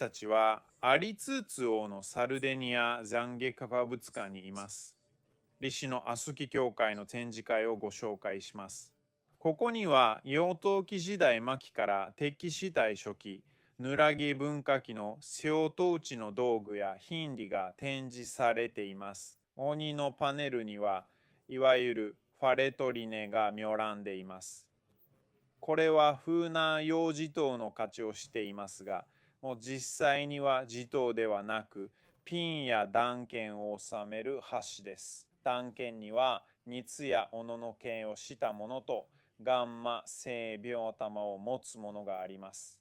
たちはアリツーツ王のサルデニア懺悔博物館にいます。李氏のアスキ教会の展示会をご紹介します。ここには幼陶器時代末期から鉄器時代初期、ヌラギ文化期の瀬戸内の道具や品理が展示されています。鬼のパネルにはいわゆるファレトリネが描らんでいます。これは風な幼児灯の価値をしていますが、もう実際には児灯ではなく、ピンや断剣を収める箸です。断剣には、熱や斧の剣をしたものと、ガンマ性病玉を持つものがあります。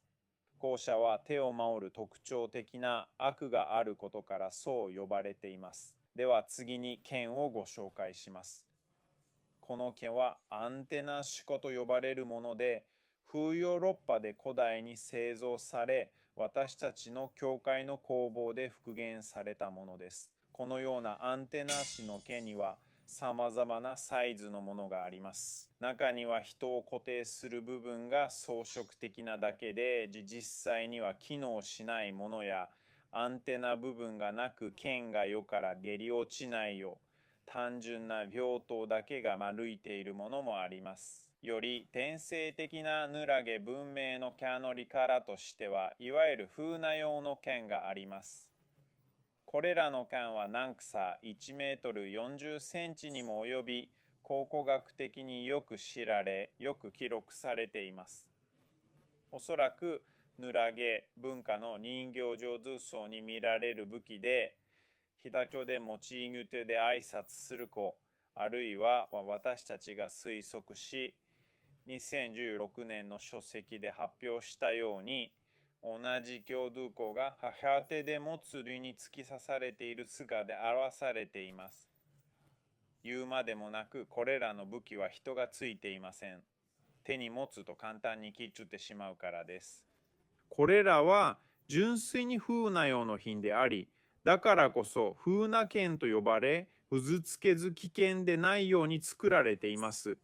後者は手を守る特徴的な悪があることからそう呼ばれています。では次に剣をご紹介します。この剣はアンテナシコと呼ばれるもので、風ヨーロッパで古代に製造され、私たちの教会の工房で復元されたものです。このようなアンテナシの剣には様々なサイズのものがあります。中には人を固定する部分が装飾的なだけで、実際には機能しないものや、アンテナ部分がなく剣が世から下り落ちないよう、単純な病棟だけが丸いているものもあります。より天性的なヌラゲ文明のキャノリからとしては、いわゆる風な用の剣があります。これらの剣は長さ1メートル40センチにも及び、考古学的によく知られ、よく記録されています。おそらくヌラゲ文化の人形上手層に見られる武器で、日立町で持ち具手で挨拶する子、あるいは私たちが推測し、2016年の書籍で発表したように、同じ共同校が母手で持つ類に突き刺されている姿で表されています。言うまでもなく、これらの武器は人がついていません。手に持つと簡単に切っちゅってしまうからです。これらは純粋に風な用の品であり、だからこそ風な剣と呼ばれ、傷つけず危険でないように作られています。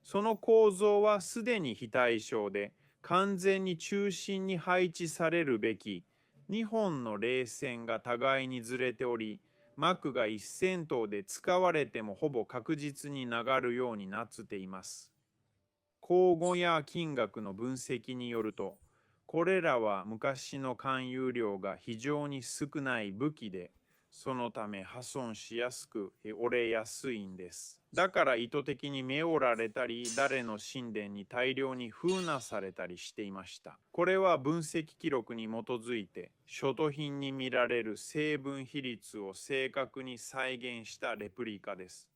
その構造はすでに非対称で、完全に中心に配置されるべき、2本の冷線が互いにずれており、膜が一線頭で使われてもほぼ確実に流るようになっています。口語や金額の分析によると、これらは昔の含有量が非常に少ない武器で、そのため破損しやすく折れやすいんです。だから意図的に目をられたり、誰の神殿に大量に封なされたりしていました。これは分析記録に基づいて、所土品に見られる成分比率を正確に再現したレプリカです。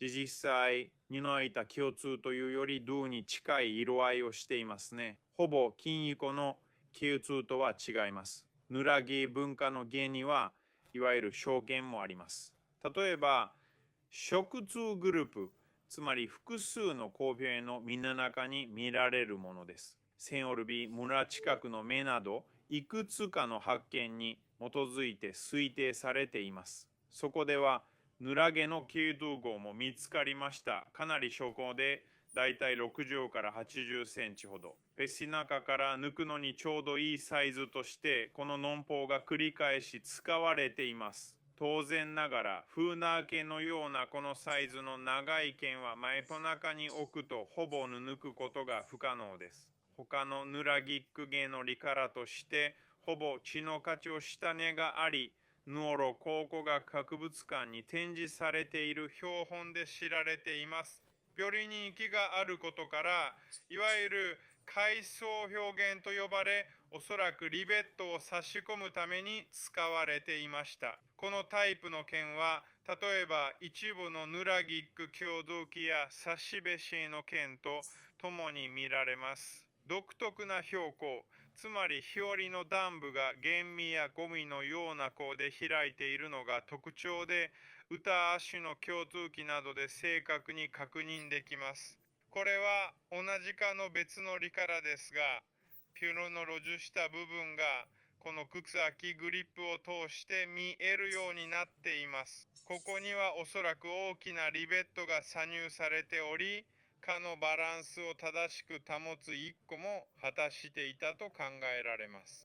実際、布板共通というより銅に近い色合いをしていますね。ほぼ金以降の共通とは違います。ヌラギ文化の原にはいわゆる証券もあります。例えば、食通グループ、つまり複数の公平のみんな中に見られるものです。センオルビ村近くの目など、いくつかの発見に基づいて推定されています。そこでは、ヌラゲの系統号も見つかりました。かなり初高で、だいたい60から80センチほど。ペシナカから抜くのにちょうどいいサイズとして、このノンポが繰り返し使われています。当然ながら、フーナー剣のようなこのサイズの長い剣は前と中に置くとほぼ抜くことが不可能です。他のヌラギック芸のリカラとして、ほぼ血の価値をした根があり、ヌオロ考古学博物館に展示されている標本で知られています。より人気があることから、いわゆる階層表現と呼ばれ、おそらくリベットを差し込むために使われていました。このタイプの剣は、例えば一部のヌラギック共同機やサシベシの剣と共に見られます。独特な標高、つまり日和の段部が厳密やゴミのような弧で開いているのが特徴で、歌足の共通機などで正確に確認できます。これは同じ科の別のリカラですが、ピュロの路地した部分がこの草木グリップを通して見えるようになっています。ここにはおそらく大きなリベットが挿入されており、蚊のバランスを正しく保つ一個も果たしていたと考えられます。